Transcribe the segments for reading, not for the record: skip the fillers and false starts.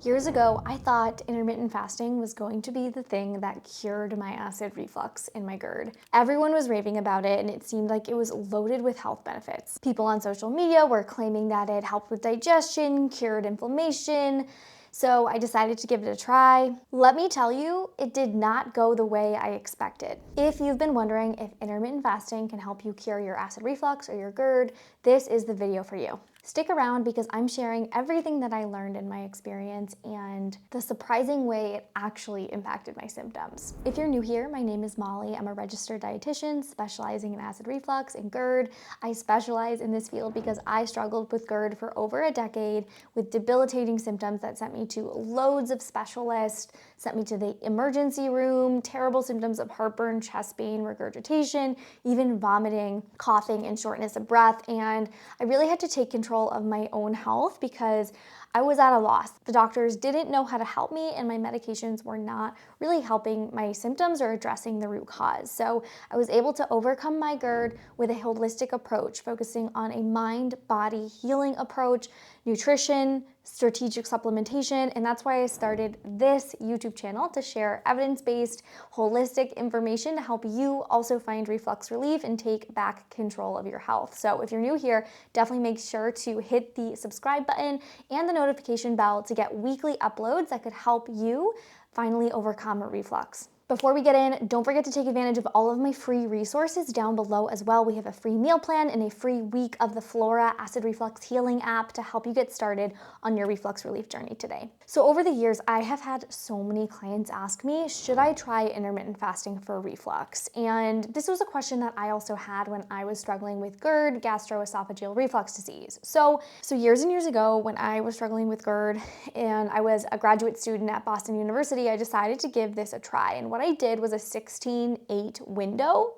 Years ago, I thought intermittent fasting was going to be the thing that cured my acid reflux and my GERD. Everyone was raving about it, and it seemed like it was loaded with health benefits. People on social media were claiming that it helped with digestion, cured inflammation, so I decided to give it a try. Let me tell you, it did not go the way I expected. If you've been wondering if intermittent fasting can help you cure your acid reflux or your GERD, this is the video for you. Stick around because I'm sharing everything that I learned in my experience and the surprising way it actually impacted my symptoms. If you're new here, my name is Molly. I'm a registered dietitian specializing in acid reflux and GERD. I specialize in this field because I struggled with GERD for over a decade with debilitating symptoms that sent me to loads of specialists, sent me to the emergency room, terrible symptoms of heartburn, chest pain, regurgitation, even vomiting, coughing, and shortness of breath. And I really had to take control of my own health because I was at a loss. The doctors didn't know how to help me, and my medications were not really helping my symptoms or addressing the root cause. So I was able to overcome my GERD with a holistic approach, focusing on a mind-body healing approach, nutrition, strategic supplementation, and that's why I started this YouTube channel to share evidence-based, holistic information to help you also find reflux relief and take back control of your health. So if you're new here, definitely make sure to hit the subscribe button and the notification bell to get weekly uploads that could help you finally overcome reflux. Before we get in, don't forget to take advantage of all of my free resources down below as well. We have a free meal plan and a free week of the Flora Acid Reflux Healing app to help you get started on your reflux relief journey today. So over the years, I have had so many clients ask me, should I try intermittent fasting for reflux? And this was a question that I also had when I was struggling with GERD, gastroesophageal reflux disease. So years and years ago, when I was struggling with GERD and I was a graduate student at Boston University, I decided to give this a try. And what I did was a 16-8 window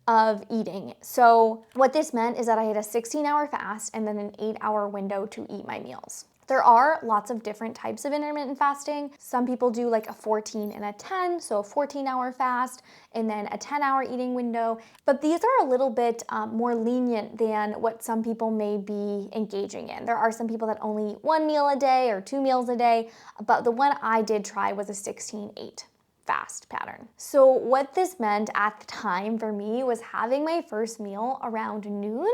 of eating. So what this meant is that I had a 16-hour fast and then an 8-hour window to eat my meals. There are lots of different types of intermittent fasting. Some people do like a 14 and a 10, so a 14-hour fast and then a 10-hour eating window. But these are a little bit more lenient than what some people may be engaging in. There are some people that only eat 1 meal a day or 2 meals a day, but the one I did try was a 16-8. Fast pattern. So what this meant at the time for me was having my first meal around noon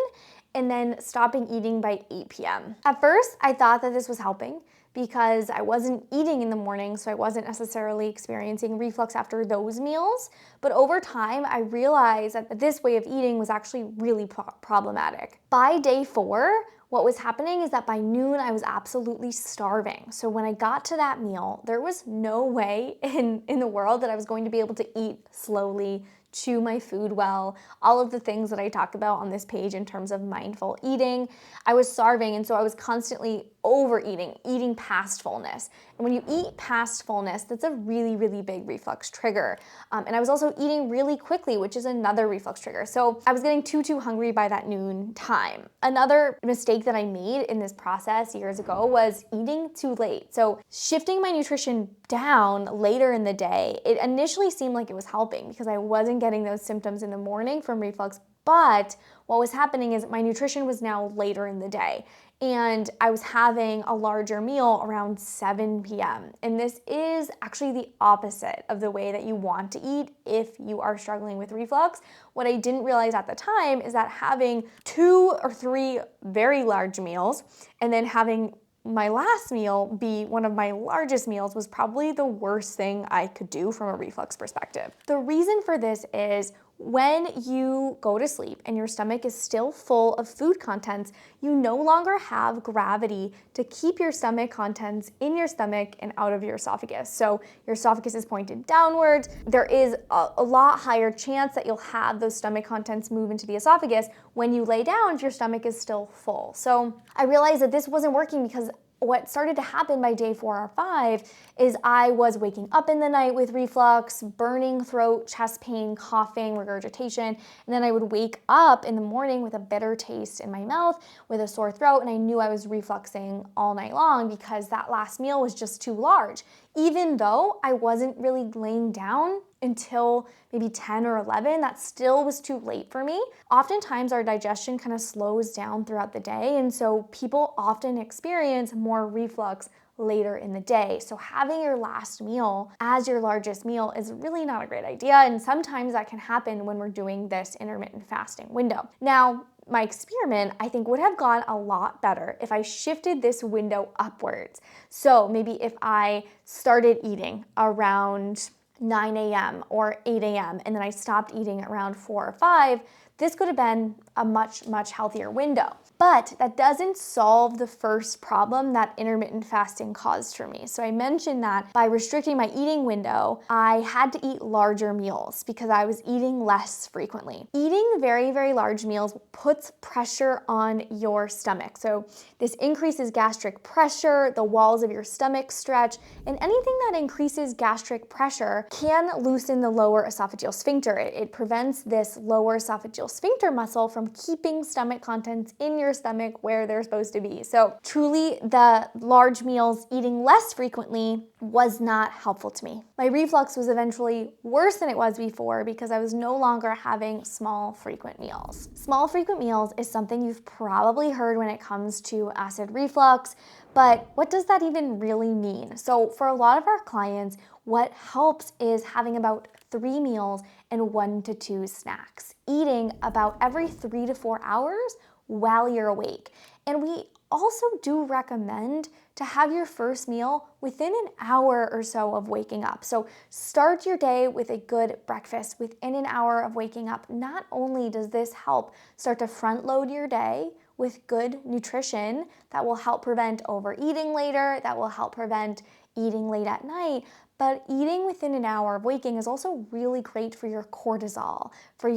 and then stopping eating by 8 p.m. At first, I thought that this was helping because I wasn't eating in the morning, so I wasn't necessarily experiencing reflux after those meals. But over time, I realized that this way of eating was actually really problematic. By day 4, what was happening is that by noon, I was absolutely starving. So when I got to that meal, there was no way in the world that I was going to be able to eat slowly, chew my food well, all of the things that I talk about on this page in terms of mindful eating. I was starving, and so I was constantly overeating, eating past fullness. And when you eat past fullness, that's a really, really big reflux trigger. And I was also eating really quickly, which is another reflux trigger. So I was getting too hungry by that noon time. Another mistake that I made in this process years ago was eating too late. So shifting my nutrition down later in the day, it initially seemed like it was helping because I wasn't getting those symptoms in the morning from reflux. But what was happening is my nutrition was now later in the day, and I was having a larger meal around 7 p.m. And this is actually the opposite of the way that you want to eat if you are struggling with reflux. What I didn't realize at the time is that having 2 or 3 very large meals and then having my last meal be one of my largest meals was probably the worst thing I could do from a reflux perspective. The reason for this is when you go to sleep and your stomach is still full of food contents, you no longer have gravity to keep your stomach contents in your stomach and out of your esophagus. So your esophagus is pointed downwards. There is a lot higher chance that you'll have those stomach contents move into the esophagus when you lay down if your stomach is still full. So I realized that this wasn't working because what started to happen by day 4 or 5 is I was waking up in the night with reflux, burning throat, chest pain, coughing, regurgitation, and then I would wake up in the morning with a bitter taste in my mouth, with a sore throat, and I knew I was refluxing all night long because that last meal was just too large. Even though I wasn't really laying down until maybe 10 or 11, that still was too late for me. Oftentimes our digestion kind of slows down throughout the day, and so people often experience more reflux later in the day. So having your last meal as your largest meal is really not a great idea. And sometimes that can happen when we're doing this intermittent fasting window. Now, my experiment, I think, would have gone a lot better if I shifted this window upwards. So maybe if I started eating around 9 a.m. or 8 a.m. and then I stopped eating around 4 or 5, this could have been a much, much healthier window. But that doesn't solve the first problem that intermittent fasting caused for me. So I mentioned that by restricting my eating window, I had to eat larger meals because I was eating less frequently. Eating very, very large meals puts pressure on your stomach. So this increases gastric pressure, the walls of your stomach stretch, and anything that increases gastric pressure can loosen the lower esophageal sphincter. It prevents this lower esophageal sphincter muscle from keeping stomach contents in your stomach where they're supposed to be. So truly, the large meals, eating less frequently, was not helpful to me. My reflux was eventually worse than it was before because I was no longer having small, frequent meals. Small, frequent meals is something you've probably heard when it comes to acid reflux, but what does that even really mean? So for a lot of our clients, what helps is having about 3 meals and 1 to 2 snacks, eating about every 3 to 4 hours while you're awake. And we also do recommend to have your first meal within an hour or so of waking up. So start your day with a good breakfast within an hour of waking up. Not only does this help start to front load your day with good nutrition that will help prevent overeating later, that will help prevent eating late at night, but eating within an hour of waking is also really great for your cortisol, for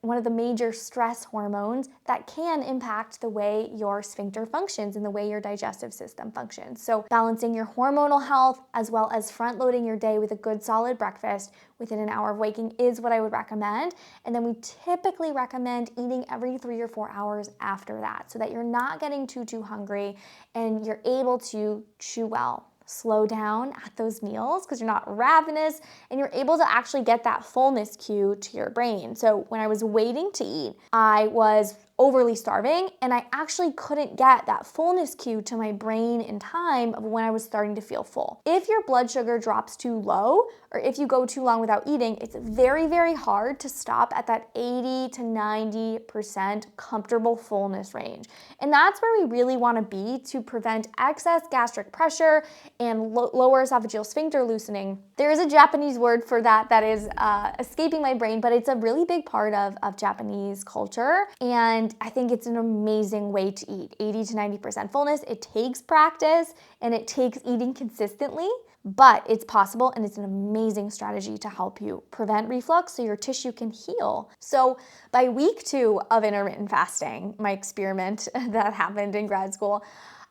one of the major stress hormones that can impact the way your sphincter functions and the way your digestive system functions. So balancing your hormonal health as well as front loading your day with a good solid breakfast within an hour of waking is what I would recommend. And then we typically recommend eating every 3 or 4 hours after that so that you're not getting too hungry and you're able to chew well. Slow down at those meals because you're not ravenous and you're able to actually get that fullness cue to your brain. So when I was waiting to eat, I was overly starving and I actually couldn't get that fullness cue to my brain in time of when I was starting to feel full. If your blood sugar drops too low or if you go too long without eating, it's very, very hard to stop at that 80 to 90% comfortable fullness range. And that's where we really want to be to prevent excess gastric pressure and lower esophageal sphincter loosening. There is a Japanese word for that is escaping my brain, but it's a really big part of Japanese culture. And I think it's an amazing way to eat. 80 to 90% fullness. It takes practice and it takes eating consistently, but it's possible and it's an amazing strategy to help you prevent reflux so your tissue can heal. So by week 2 of intermittent fasting, my experiment that happened in grad school,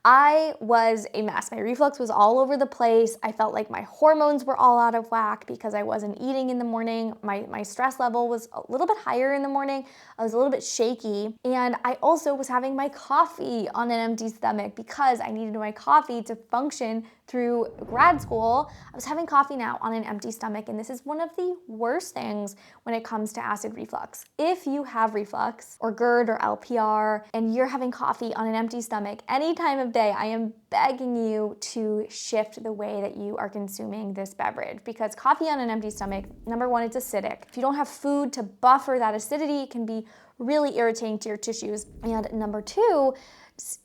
I was a mess. My reflux was all over the place. I felt like my hormones were all out of whack because I wasn't eating in the morning. My stress level was a little bit higher in the morning. I was a little bit shaky. And I also was having my coffee on an empty stomach because I needed my coffee to function through grad school. I was having coffee now on an empty stomach, and this is one of the worst things when it comes to acid reflux. If you have reflux or GERD or LPR and you're having coffee on an empty stomach any time of day, I am begging you to shift the way that you are consuming this beverage because coffee on an empty stomach, number one, it's acidic. If you don't have food to buffer that acidity, it can be really irritating to your tissues. And number 2,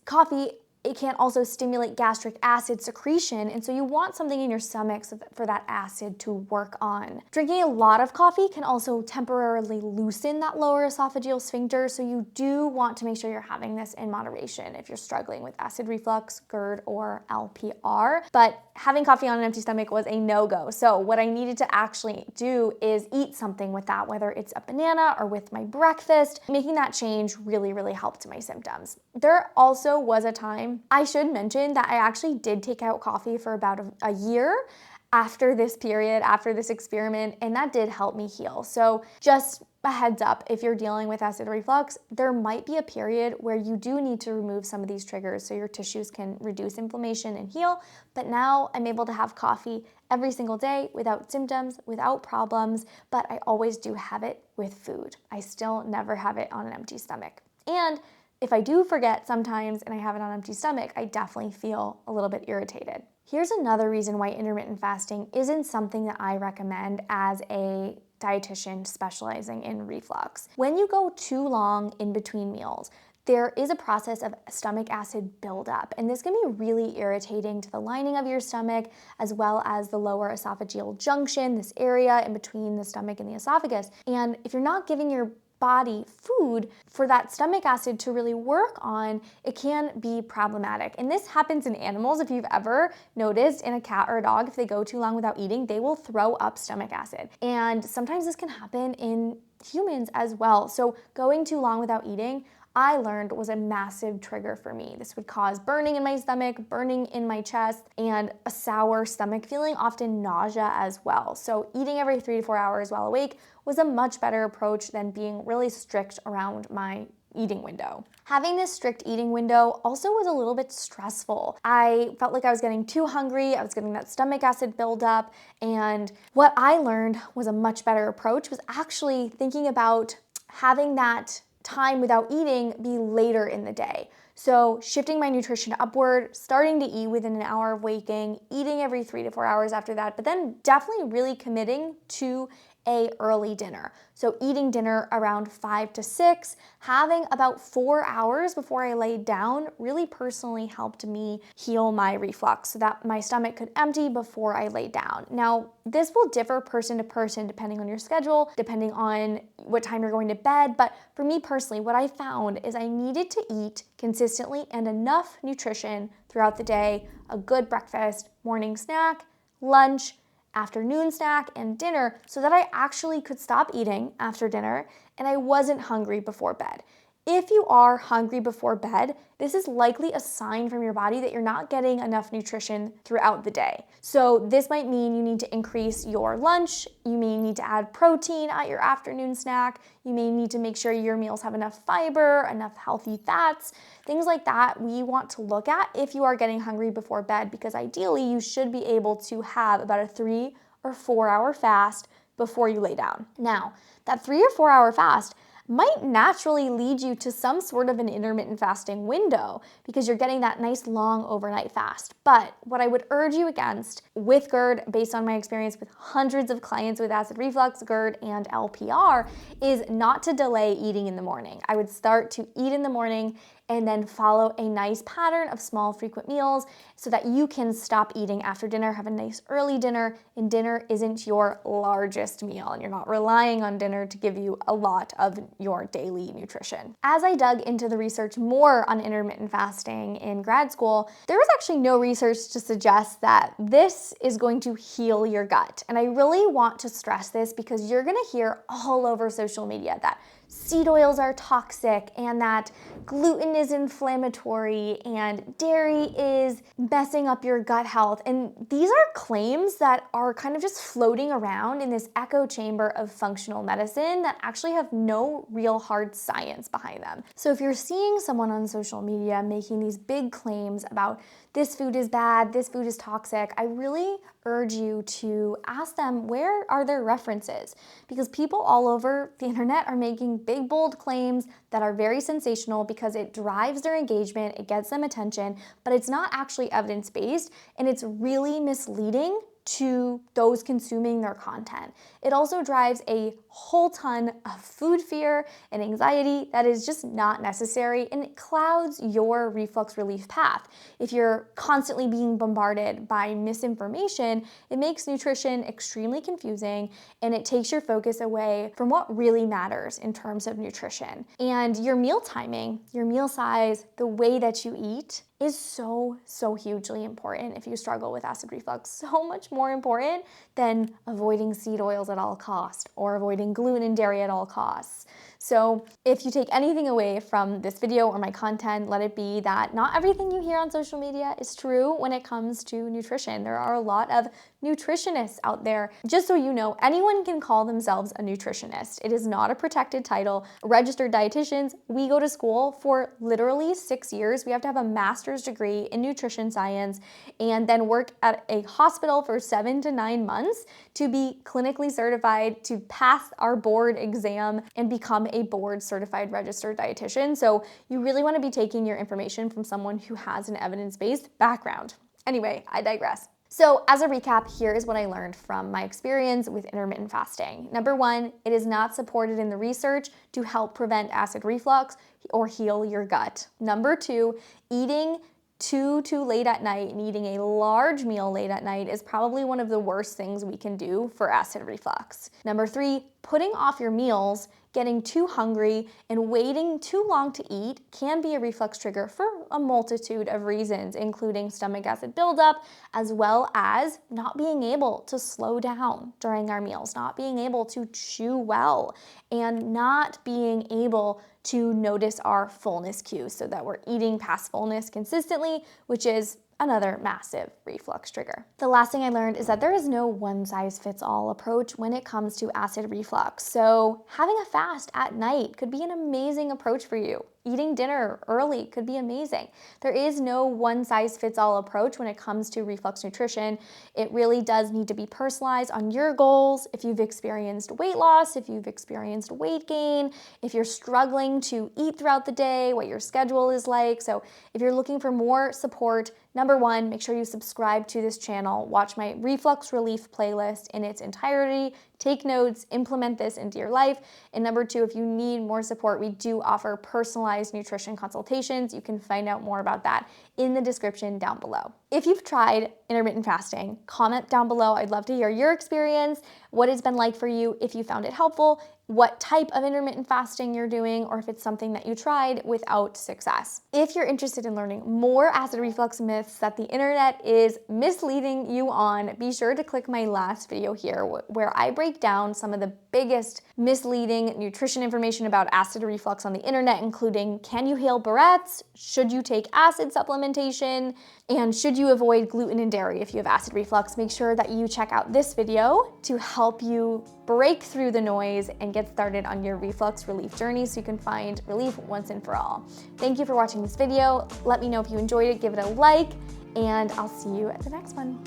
coffee, it can also stimulate gastric acid secretion, and so you want something in your stomach for that acid to work on. Drinking a lot of coffee can also temporarily loosen that lower esophageal sphincter, so you do want to make sure you're having this in moderation if you're struggling with acid reflux, GERD, or LPR. But having coffee on an empty stomach was a no-go, so what I needed to actually do is eat something with that, whether it's a banana or with my breakfast. Making that change really, really helped my symptoms. There also was a time, I should mention, that I actually did take out coffee for about a year after this period, after this experiment, and that did help me heal. So just a heads up, if you're dealing with acid reflux, there might be a period where you do need to remove some of these triggers so your tissues can reduce inflammation and heal. But now I'm able to have coffee every single day without symptoms, without problems, but I always do have it with food. I still never have it on an empty stomach. And if I do forget sometimes and I have it on an empty stomach, I definitely feel a little bit irritated. Here's another reason why intermittent fasting isn't something that I recommend as a dietitian specializing in reflux. When you go too long in between meals, there is a process of stomach acid buildup, and this can be really irritating to the lining of your stomach as well as the lower esophageal junction, this area in between the stomach and the esophagus. And if you're not giving your body food for that stomach acid to really work on, it can be problematic. And this happens in animals. If you've ever noticed in a cat or a dog, if they go too long without eating, they will throw up stomach acid. And sometimes this can happen in humans as well. So going too long without eating, I learned, was a massive trigger for me. This would cause burning in my stomach, burning in my chest, and a sour stomach feeling, often nausea as well. So eating every 3 to 4 hours while awake was a much better approach than being really strict around my eating window. Having this strict eating window also was a little bit stressful. I felt like I was getting too hungry, I was getting that stomach acid buildup, and what I learned was a much better approach was actually thinking about having that time without eating be later in the day. So shifting my nutrition upward, starting to eat within an hour of waking, eating every 3 to 4 hours after that, but then definitely really committing to a early dinner. So eating dinner around 5 to 6, having about 4 hours before I laid down really personally helped me heal my reflux so that my stomach could empty before I laid down. Now, this will differ person to person depending on your schedule, depending on what time you're going to bed, but for me personally, what I found is I needed to eat consistently and enough nutrition throughout the day, a good breakfast, morning snack, lunch, afternoon snack, and dinner so that I actually could stop eating after dinner and I wasn't hungry before bed. If you are hungry before bed, this is likely a sign from your body that you're not getting enough nutrition throughout the day. So this might mean you need to increase your lunch, you may need to add protein at your afternoon snack, you may need to make sure your meals have enough fiber, enough healthy fats, things like that we want to look at if you are getting hungry before bed, because ideally you should be able to have about a 3 or 4 hour fast before you lay down. Now, that 3 or 4 hour fast might naturally lead you to some sort of an intermittent fasting window because you're getting that nice long overnight fast. But what I would urge you against with GERD, based on my experience with hundreds of clients with acid reflux, GERD, and LPR, is not to delay eating in the morning. I would start to eat in the morning and then follow a nice pattern of small frequent meals so that you can stop eating after dinner, have a nice early dinner, and dinner isn't your largest meal and you're not relying on dinner to give you a lot of your daily nutrition. As I dug into the research more on intermittent fasting in grad school, there was actually no research to suggest that this is going to heal your gut. And I really want to stress this because you're gonna hear all over social media that seed oils are toxic and that gluten is inflammatory and dairy is messing up your gut health. And these are claims that are kind of just floating around in this echo chamber of functional medicine that actually have no real hard science behind them. So if you're seeing someone on social media making these big claims about this food is bad, this food is toxic, I really urge you to ask them, where are their references? Because people all over the internet are making big, bold claims that are very sensational because it drives their engagement, it gets them attention, but it's not actually evidence-based, and it's really misleading to those consuming their content. It also drives a whole ton of food fear and anxiety that is just not necessary, and it clouds your reflux relief path. If you're constantly being bombarded by misinformation, it makes nutrition extremely confusing and it takes your focus away from what really matters in terms of nutrition. And your meal timing, your meal size, the way that you eat is so hugely important if you struggle with acid reflux. So much more important than avoiding seed oils at all costs or avoiding gluten and dairy at all costs. So if you take anything away from this video or my content, let it be that not everything you hear on social media is true when it comes to nutrition. There are a lot of nutritionists out there. Just so you know, anyone can call themselves a nutritionist. It is not a protected title. Registered dietitians, we go to school for literally 6 years. We have to have a master's degree in nutrition science and then work at a hospital for 7 to 9 months to be clinically certified, to pass our board exam and become a board certified registered dietitian. So you really want to be taking your information from someone who has an evidence-based background. Anyway, I digress. So as a recap, here is what I learned from my experience with intermittent fasting. Number one, it is not supported in the research to help prevent acid reflux or heal your gut. Number two, eating too late at night and eating a large meal late at night is probably one of the worst things we can do for acid reflux. Number three, putting off your meals, getting too hungry, and waiting too long to eat can be a reflux trigger for a multitude of reasons, including stomach acid buildup, as well as not being able to slow down during our meals, not being able to chew well, and not being able to notice our fullness cues so that we're eating past fullness consistently, which is another massive reflux trigger. The last thing I learned is that there is no one-size-fits-all approach when it comes to acid reflux. So having a fast at night could be an amazing approach for you. Eating dinner early could be amazing. There is no one-size-fits-all approach when it comes to reflux nutrition. It really does need to be personalized on your goals. If you've experienced weight loss, if you've experienced weight gain, if you're struggling to eat throughout the day, what your schedule is like. So if you're looking for more support, number one, make sure you subscribe to this channel, watch my reflux relief playlist in its entirety, take notes, implement this into your life. And number two, if you need more support, we do offer personalized nutrition consultations. You can find out more about that in the description down below. If you've tried intermittent fasting, comment down below. I'd love to hear your experience, what it's been like for you, if you found it helpful, what type of intermittent fasting you're doing, or if it's something that you tried without success. If you're interested in learning more acid reflux myths that the internet is misleading you on, be sure to click my last video here where I break down some of the biggest misleading nutrition information about acid reflux on the internet, including can you heal Barrett's, should you take acid supplementation, and should you avoid gluten and dairy if you have acid reflux. Make sure that you check out this video to help you break through the noise and get started on your reflux relief journey so you can find relief once and for all. Thank you for watching this video. Let me know if you enjoyed it, give it a like, and I'll see you at the next one.